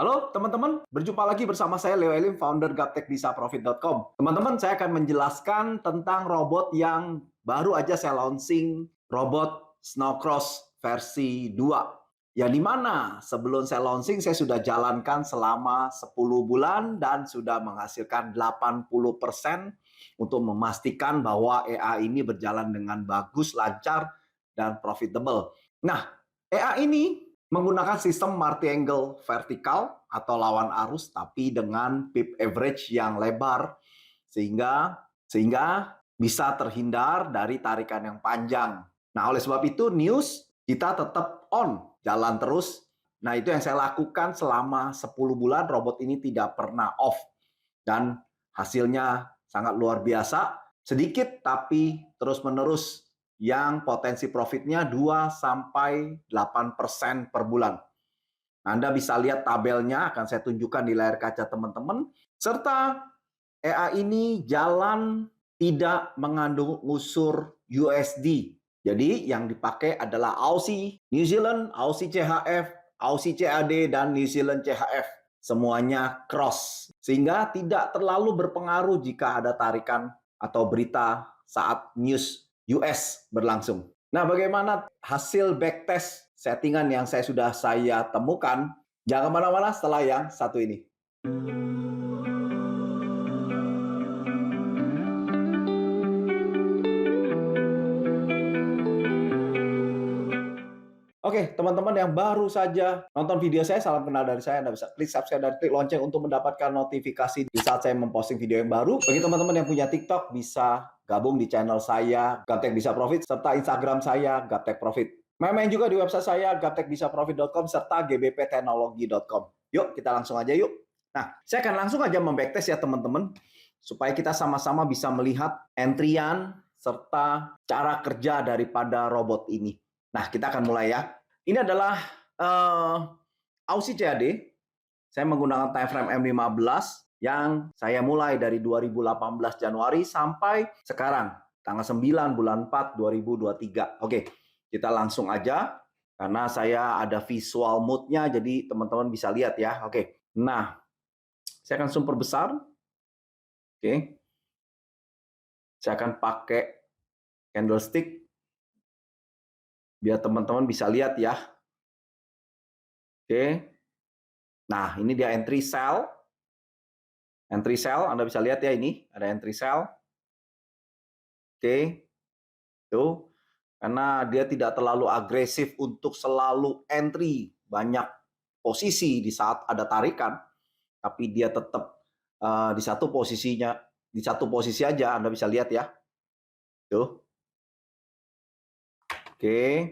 Halo teman-teman, berjumpa lagi bersama saya Leo Elim, founder gaptekbisaprofit.com. Teman-teman, saya akan menjelaskan tentang robot yang baru aja saya launching, robot Snowcross versi 2. Yang dimana sebelum saya launching, saya sudah jalankan selama 10 bulan dan sudah menghasilkan 80% untuk memastikan bahwa AI ini berjalan dengan bagus, lancar, dan profitable. Nah, AI ini menggunakan sistem multi-angle vertikal atau lawan arus, tapi dengan pip average yang lebar, sehingga bisa terhindar dari tarikan yang panjang. Nah, oleh sebab itu, news kita tetap on, jalan terus. Nah, itu yang saya lakukan selama 10 bulan, robot ini tidak pernah off. Dan hasilnya sangat luar biasa, sedikit tapi terus-menerus yang potensi profitnya 2-8% per bulan. Anda bisa lihat tabelnya, akan saya tunjukkan di layar kaca teman-teman. Serta AI ini jalan tidak mengandung unsur USD. Jadi yang dipakai adalah Aussie, New Zealand, Aussie CHF, Aussie CAD, dan New Zealand CHF. Semuanya cross. Sehingga tidak terlalu berpengaruh jika ada tarikan atau berita saat news US berlangsung. Nah, bagaimana hasil backtest settingan yang sudah saya temukan? Jangan kemana-mana setelah yang satu ini. Oke, teman-teman yang baru saja nonton video saya, salam kenal dari saya. Anda bisa klik subscribe dan klik lonceng untuk mendapatkan notifikasi di saat saya memposting video yang baru. Bagi teman-teman yang punya TikTok, bisa gabung di channel saya, Gaptek Bisa Profit, serta Instagram saya, Gaptek Profit. Main-main juga di website saya, gaptekbisaprofit.com, serta gbpteknologi.com. Yuk, kita langsung aja yuk. Nah, saya akan langsung aja membacktest ya teman-teman, supaya kita sama-sama bisa melihat entrian serta cara kerja daripada robot ini. Nah, kita akan mulai ya. Ini adalah Aussie CAD. Saya menggunakan time frame M15 yang saya mulai dari 2018 Januari sampai sekarang, tanggal 9 bulan 4 2023. Oke, kita langsung aja karena saya ada visual mode-nya, jadi teman-teman bisa lihat ya. Oke, nah, saya akan zoom perbesar. Oke, saya akan pakai candlestick biar teman-teman bisa lihat ya. Oke. Nah, ini dia entry sell. Entry sell, Anda bisa lihat ya ini, ada entry sell. Oke. Tuh. Karena dia tidak terlalu agresif untuk selalu entry banyak posisi di saat ada tarikan, tapi dia tetap di satu posisinya, di satu posisi aja, Anda bisa lihat ya. Tuh. Oke.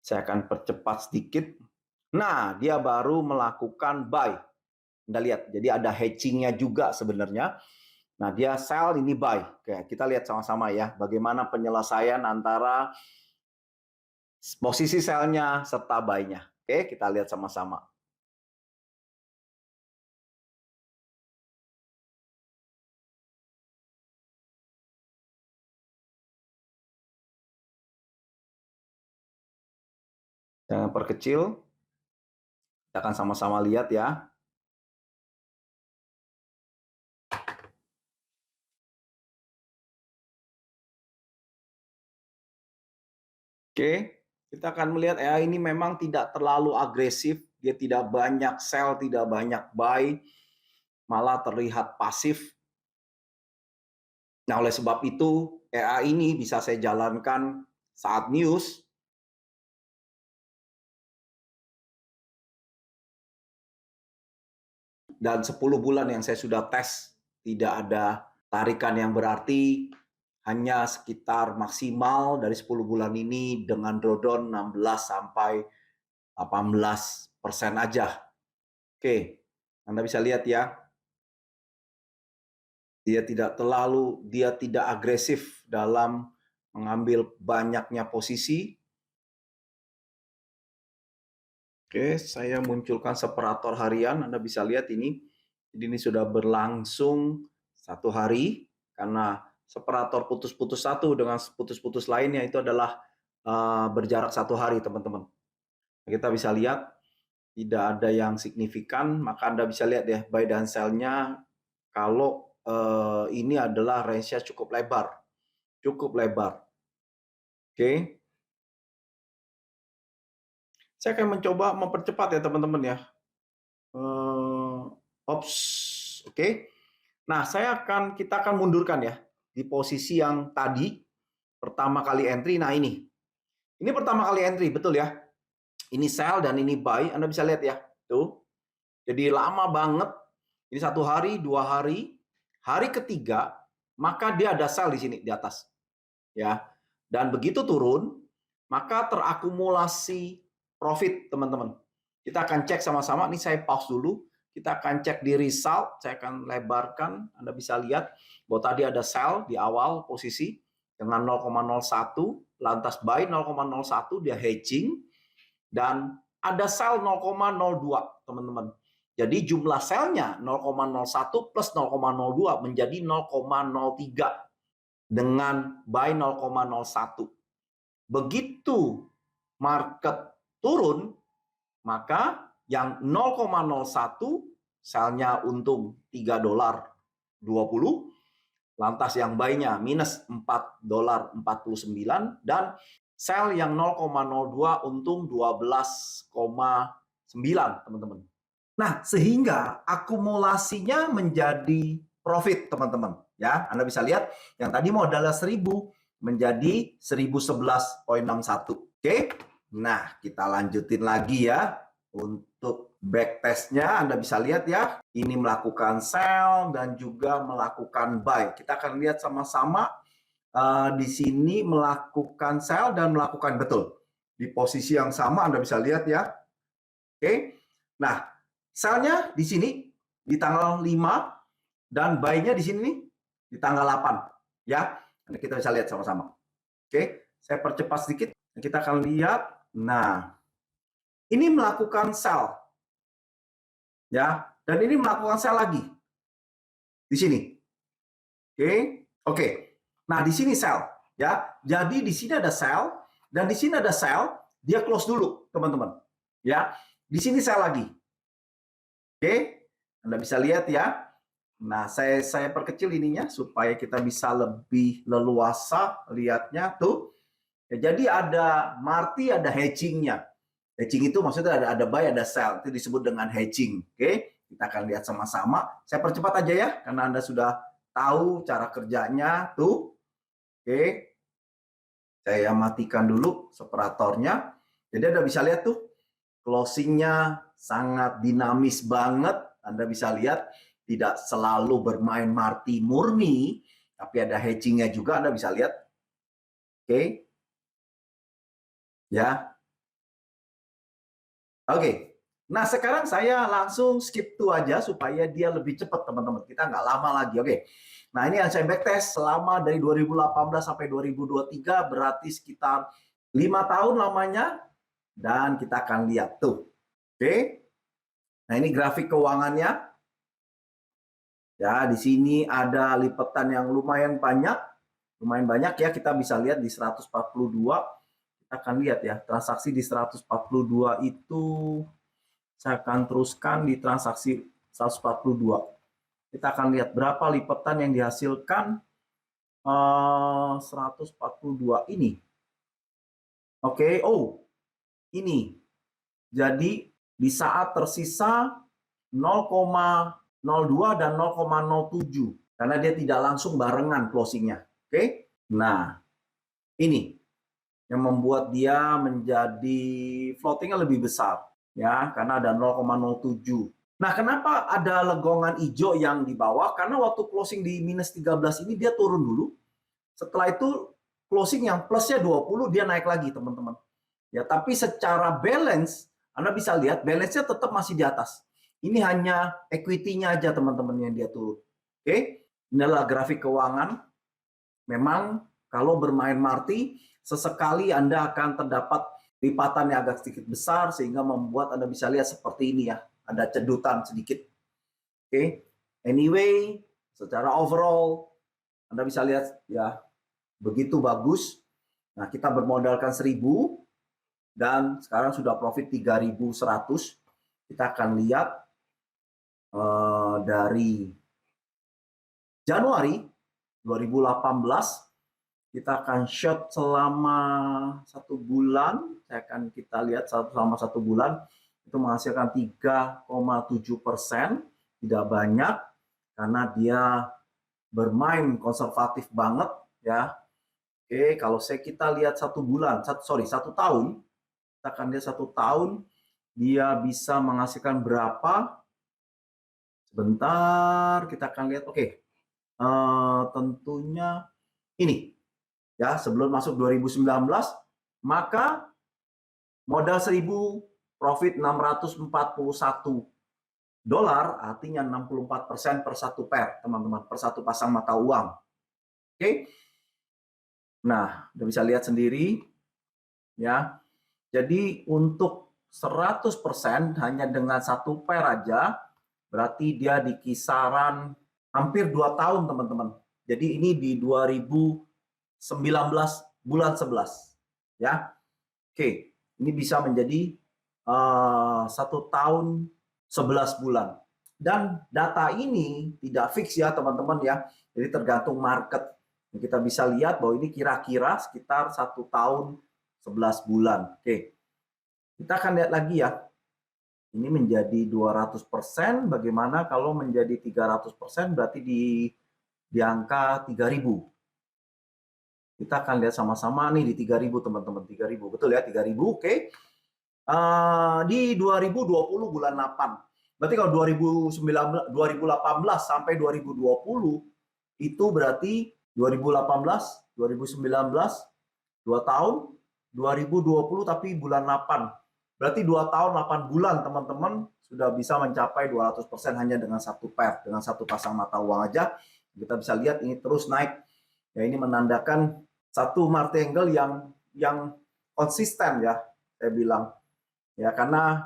Saya akan percepat sedikit. Nah, dia baru melakukan buy. Anda lihat, jadi ada hedging-nya juga sebenarnya. Nah, dia sell, ini buy. Oke, kita lihat sama-sama ya, bagaimana penyelesaian antara posisi sell-nya serta buy-nya. Oke, kita lihat sama-sama. Jangan perkecil. Kita akan sama-sama lihat ya. Oke, kita akan melihat AI ini memang tidak terlalu agresif, dia tidak banyak sell, tidak banyak buy, malah terlihat pasif. Nah, oleh sebab itu AI ini bisa saya jalankan saat news, dan 10 bulan yang saya sudah tes tidak ada tarikan yang berarti, hanya sekitar maksimal dari 10 bulan ini dengan drawdown 16 sampai 18% aja. Oke, Anda bisa lihat ya. Dia tidak agresif dalam mengambil banyaknya posisi. Oke, saya munculkan separator harian. Anda bisa lihat ini. Jadi ini sudah berlangsung 1 hari karena separator putus-putus satu dengan putus-putus lainnya itu adalah berjarak 1 hari, teman-teman. Kita bisa lihat tidak ada yang signifikan, maka Anda bisa lihat ya buy dan sell-nya kalau ini adalah range-nya cukup lebar. Cukup lebar. Oke. Saya akan mencoba mempercepat ya teman-teman ya. Ops. Oke. Nah, kita akan mundurkan ya di posisi yang tadi pertama kali entry. Nah, ini pertama kali entry, betul ya. Ini sell dan ini buy. Anda bisa lihat ya. Tuh. Jadi lama banget. Ini 1 hari, 2 hari. Hari ketiga, maka dia ada sell di sini di atas. Ya. Dan begitu turun, maka terakumulasi profit, teman-teman. Kita akan cek sama-sama. Ini saya pause dulu. Kita akan cek di result. Saya akan lebarkan. Anda bisa lihat bahwa tadi ada sell di awal posisi dengan 0,01. Lantas buy 0,01, dia hedging. Dan ada sell 0,02, teman-teman. Jadi jumlah sell-nya 0,01 plus 0,02 menjadi 0,03 dengan buy 0,01. Begitu market turun, maka yang 0,01 sell-nya untung $3.20, lantas yang buy-nya minus $4.49, dan sell yang 0,02 untung 12,9, teman-teman. Nah, sehingga akumulasinya menjadi profit, teman-teman. Ya, Anda bisa lihat yang tadi modalnya 1000 menjadi 1011,61. Oke. Nah, kita lanjutin lagi ya. Untuk backtestnya Anda bisa lihat ya. Ini melakukan sell dan juga melakukan buy. Kita akan lihat sama-sama di sini melakukan sell dan melakukan betul. Di posisi yang sama Anda bisa lihat ya. Oke. Nah, sell-nya di sini di tanggal 5 dan buy-nya di sini nih di tanggal 8 ya. Nanti kita bisa lihat sama-sama. Oke, saya percepat sedikit. Kita akan lihat. Nah, ini melakukan sell ya, dan ini melakukan sell lagi di sini. Oke. Nah, di sini sell ya. Jadi di sini ada sell dan di sini ada sell, dia close dulu, teman-teman. Ya. Di sini sell lagi. Oke, Anda bisa lihat ya. Nah, saya perkecil ininya supaya kita bisa lebih leluasa lihatnya tuh. Ya, jadi ada marti, ada hedging-nya. Hedging itu maksudnya ada buy, ada sell. Itu disebut dengan hedging. Oke, kita akan lihat sama-sama. Saya percepat aja ya, karena Anda sudah tahu cara kerjanya tuh. Oke, saya matikan dulu separatornya. Jadi Anda bisa lihat tuh, closing-nya sangat dinamis banget. Anda bisa lihat tidak selalu bermain marti murni, tapi ada hedging-nya juga. Anda bisa lihat. Oke. Ya. Oke. Nah, sekarang saya langsung skip to aja supaya dia lebih cepat, teman-teman. Kita nggak lama lagi. Oke. Nah, ini yang saya backtest selama dari 2018 sampai 2023, berarti sekitar 5 tahun lamanya. Dan kita akan lihat tuh. Oke. Nah, ini grafik keuangannya. Ya, di sini ada lipatan yang lumayan banyak. Lumayan banyak ya, kita bisa lihat di 142. Kita akan lihat ya, transaksi di 142 itu saya akan teruskan di transaksi 142. Kita akan lihat berapa lipatan yang dihasilkan 142 ini. Oke, oh, ini. Jadi di saat tersisa 0,02 dan 0,07 karena dia tidak langsung barengan closingnya. Oke, nah ini yang membuat dia menjadi floatingnya lebih besar ya, karena ada 0,07. Nah, kenapa ada legongan hijau yang di bawah? Karena waktu closing di minus 13 ini dia turun dulu. Setelah itu closing yang plusnya 20 dia naik lagi, teman-teman. Ya, tapi secara balance Anda bisa lihat balance-nya tetap masih di atas. Ini hanya equity-nya aja, teman-teman, yang dia turun. Oke, inilah grafik keuangan. Memang kalau bermain marti, sesekali Anda akan terdapat lipatan yang agak sedikit besar sehingga membuat Anda bisa lihat seperti ini ya, ada cedutan sedikit. Oke, anyway, secara overall Anda bisa lihat ya begitu bagus. Nah, kita bermodalkan 1000 dan sekarang sudah profit 3.100. Kita akan lihat dari Januari 2018, kita akan short selama 1 bulan. Kita lihat selama 1 bulan itu menghasilkan 3,7%, tidak banyak karena dia bermain konservatif banget ya. Oke, kalau kita lihat 1 tahun, kita akan lihat 1 tahun dia bisa menghasilkan berapa. Sebentar, kita akan lihat. Oke, tentunya ini ya, sebelum masuk 2019, maka modal 1.000, profit 641 dolar, artinya 64% per satu pair, teman-teman, per satu pasang mata uang. Oke. Nah, udah bisa lihat sendiri ya. Jadi untuk 100% hanya dengan satu pair aja, berarti dia di kisaran hampir 2 tahun, teman-teman. Jadi ini di 2019 bulan 11 ya. Oke, ini bisa menjadi 1 tahun 11 bulan. Dan data ini tidak fix ya, teman-teman ya. Jadi tergantung market. Kita bisa lihat bahwa ini kira-kira sekitar 1 tahun 11 bulan. Oke. Kita akan lihat lagi ya. Ini menjadi 200%, bagaimana kalau menjadi 300%, berarti di angka 3.000. Kita akan lihat sama-sama nih di 3.000, teman-teman. 3.000, betul ya, 3.000. Oke. Di 2020 bulan 8. Berarti kalau 2018 sampai 2020 itu berarti 2018, 2019, 2 tahun, 2020 tapi bulan 8. Berarti 2 tahun 8 bulan, teman-teman, sudah bisa mencapai 200% hanya dengan satu pair, dengan satu pasang mata uang aja. Kita bisa lihat ini terus naik. Ya, ini menandakan satu martingale yang konsisten ya, saya bilang. Ya, karena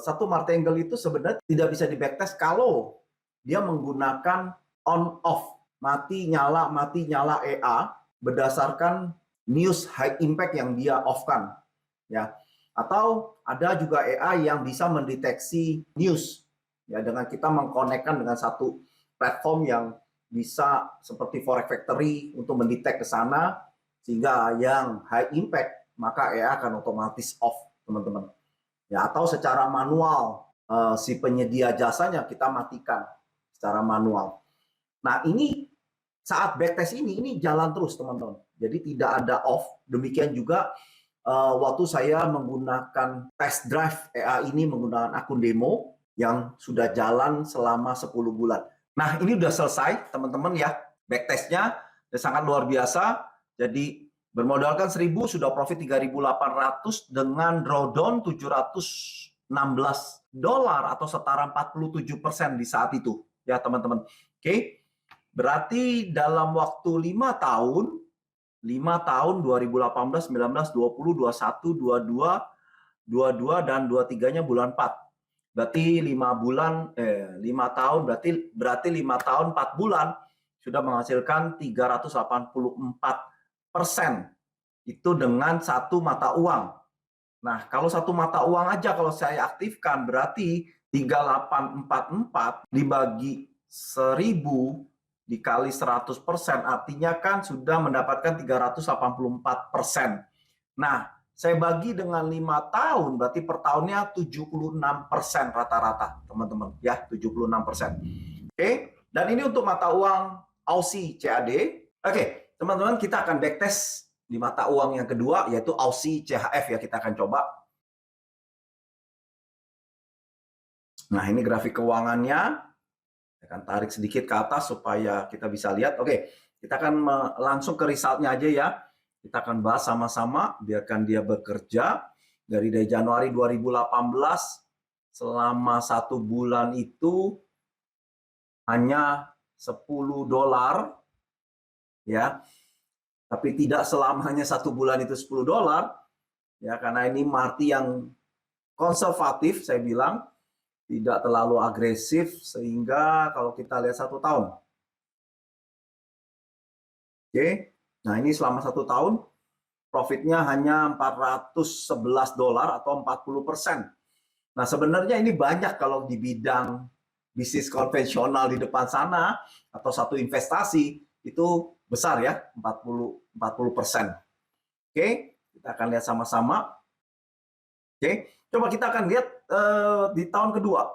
satu martingale itu sebenarnya tidak bisa di backtest kalau dia menggunakan on off, mati nyala EA berdasarkan news high impact yang dia off-kan ya. Atau ada juga EA yang bisa mendeteksi news ya, dengan kita mengkonekkan dengan satu platform yang bisa seperti Forex Factory untuk mendetek ke sana, sehingga yang high impact maka EA akan otomatis off, teman-teman. Ya, atau secara manual si penyedia jasanya kita matikan secara manual. Nah, ini saat backtest ini jalan terus, teman-teman. Jadi tidak ada off. Demikian juga waktu saya menggunakan test drive EA ini menggunakan akun demo yang sudah jalan selama 10 bulan. Nah, ini udah selesai, teman-teman ya. Backtestnya sangat luar biasa. Jadi bermodalkan 1.000 sudah profit 3.800 dengan drawdown 716 dolar atau setara 47% di saat itu ya, teman-teman. Oke. Berarti dalam waktu 5 tahun 2018, 19, 20, 21, 22, 22 dan 23-nya bulan 4. Berarti 5 tahun berarti 5 tahun 4 bulan sudah menghasilkan 384%. Itu dengan satu mata uang. Nah, kalau satu mata uang aja kalau saya aktifkan berarti 3844 dibagi 1.000 dikali 100%, artinya kan sudah mendapatkan 384%. Nah, saya bagi dengan 5 tahun, berarti per tahunnya 76% rata-rata, teman-teman. Ya, 76%. Oke, dan ini untuk mata uang Aussie CAD. Oke, teman-teman, kita akan backtest di mata uang yang kedua, yaitu Aussie CHF ya, kita akan coba. Nah, ini grafik keuangannya. Saya akan tarik sedikit ke atas supaya kita bisa lihat. Oke, kita akan langsung ke resultnya aja ya. Kita akan bahas sama-sama, biarkan dia bekerja. Dari Januari 2018, selama 1 bulan itu hanya 10 dolar. Ya, tapi tidak selamanya 1 bulan itu 10 dolar. Ya, karena ini marti yang konservatif, saya bilang. Tidak terlalu agresif, sehingga kalau kita lihat 1 tahun. Oke, nah ini selama 1 tahun profitnya hanya $411 atau 40%. Nah, sebenarnya ini banyak kalau di bidang bisnis konvensional di depan sana atau satu investasi itu besar ya, 40%. Oke, kita akan lihat sama-sama. Oke, coba kita akan lihat di tahun kedua,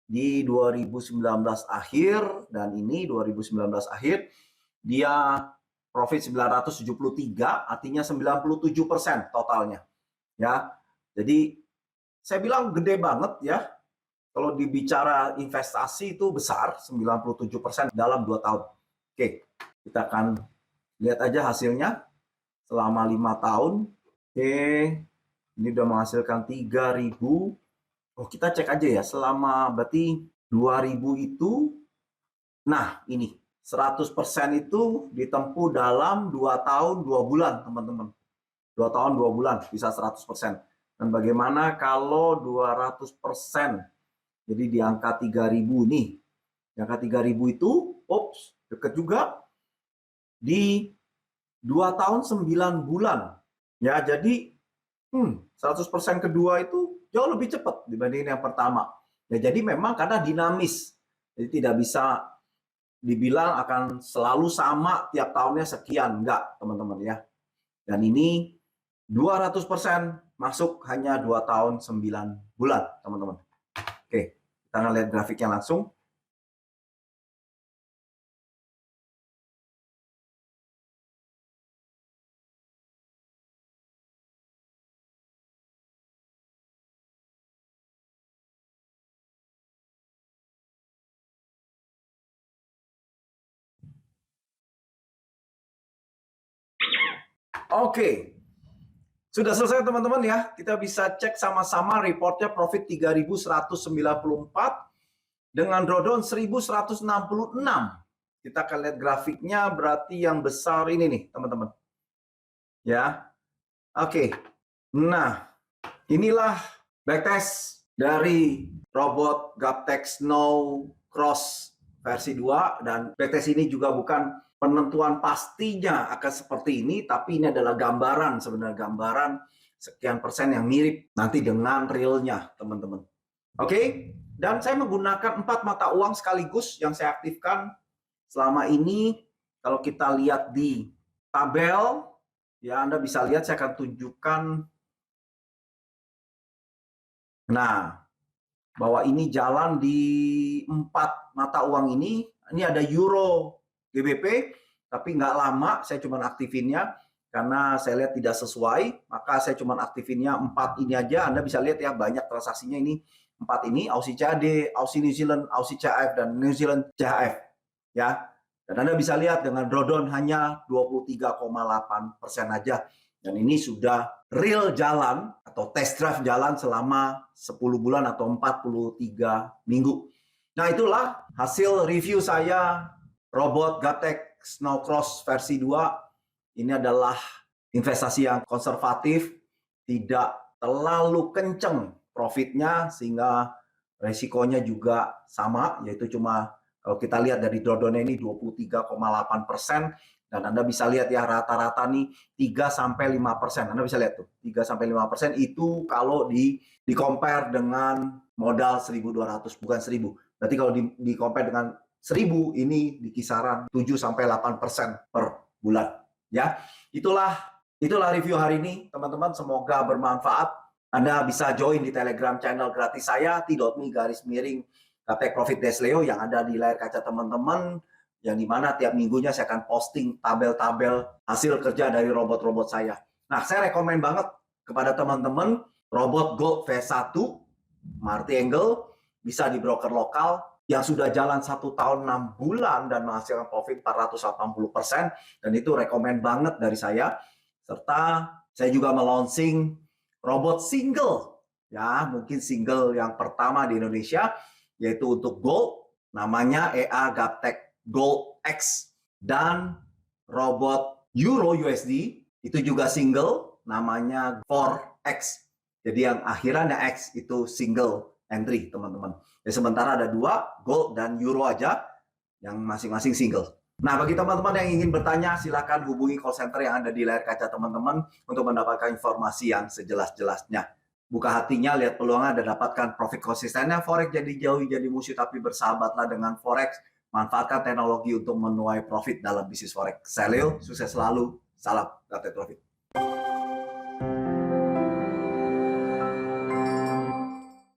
di 2019 akhir dan ini 2019 akhir dia profit 973, artinya 97% totalnya. Ya. Jadi saya bilang gede banget ya. Kalau dibicara investasi itu besar, 97% dalam 2 tahun. Oke, kita akan lihat aja hasilnya selama 5 tahun. Oke, ini udah menghasilkan 3.000. Oh, kita cek aja ya, selama berarti 2.000 itu, nah ini 100% itu ditempuh dalam 2 tahun 2 bulan, teman-teman. 2 tahun 2 bulan bisa 100%. Dan bagaimana kalau 200%? Jadi di angka 3.000 nih. Di angka 3.000 itu, ops, deket juga. Di 2 tahun 9 bulan. Ya, jadi 100% kedua itu jauh lebih cepat dibanding yang pertama. Ya, jadi memang karena dinamis. Jadi tidak bisa dibilang akan selalu sama tiap tahunnya sekian. Enggak, teman-teman ya. Dan ini 200% masuk hanya 2 tahun 9 bulan, teman-teman. Oke, kita lihat grafiknya langsung. Oke, sudah selesai teman-teman ya. Kita bisa cek sama-sama reportnya profit 3.194 dengan drawdown 1.166. Kita akan lihat grafiknya, berarti yang besar ini nih teman-teman. Ya, oke. Nah, inilah backtest dari robot GapTech Snow Cross versi 2, dan backtest ini juga bukan penentuan pastinya akan seperti ini, tapi ini adalah gambaran, sebenarnya gambaran sekian persen yang mirip nanti dengan realnya, teman-teman. Oke, dan saya menggunakan 4 mata uang sekaligus yang saya aktifkan selama ini. Kalau kita lihat di tabel, ya Anda bisa lihat, saya akan tunjukkan. Nah, bahwa ini jalan di 4 mata uang ini. Ini ada Euro GBP, tapi nggak lama saya cuma aktifinnya karena saya lihat tidak sesuai, maka saya cuma aktifinnya 4 ini aja. Anda bisa lihat ya, banyak transaksinya ini 4 ini, Aussie CAD, Aussie New Zealand, Aussie CHF, dan New Zealand CHF. Ya, dan Anda bisa lihat dengan drawdown hanya 23,8% aja. Dan ini sudah real jalan atau test drive jalan selama 10 bulan atau 43 minggu. Nah, itulah hasil review saya robot GapTech Snow Cross versi 2. Ini adalah investasi yang konservatif, tidak terlalu kenceng profitnya sehingga resikonya juga sama, yaitu cuma kalau kita lihat dari drawdown ini 23,8%. Dan Anda bisa lihat ya, rata-rata nih 3-5%. Anda bisa lihat tuh, 3-5% itu kalau di compare dengan modal 1.200, bukan 1.000. Berarti kalau di compare dengan 1.000, ini di kisaran 7-8% per bulan. Ya, itulah review hari ini, teman-teman. Semoga bermanfaat. Anda bisa join di Telegram channel gratis saya, t.me/GapTech Profit Desk Leo, yang ada di layar kaca teman-teman, yang dimana tiap minggunya saya akan posting tabel-tabel hasil kerja dari robot-robot saya. Nah, saya rekomen banget kepada teman-teman robot Gold V1 Marty Angle, bisa di broker lokal yang sudah jalan 1 tahun 6 bulan dan menghasilkan profit 480%, dan itu rekomen banget dari saya. Serta saya juga melaunching robot single, ya mungkin single yang pertama di Indonesia, yaitu untuk Gold, namanya EA GapTech Gold X, dan robot Euro USD itu juga single, namanya 4X. Jadi yang akhirannya X itu single entry, teman-teman. Jadi sementara ada 2, Gold dan Euro aja, yang masing-masing single. Nah, bagi teman-teman yang ingin bertanya, silakan hubungi call center yang ada di layar kaca teman-teman untuk mendapatkan informasi yang sejelas-jelasnya. Buka hatinya, lihat peluangnya, dan dapatkan profit konsistennya. Forex jadi jauhi jadi musuh, tapi bersahabatlah dengan Forex. Manfaatkan teknologi untuk menuai profit dalam bisnis Forex. Saya Leo, sukses selalu. Salam, Gatot Profit.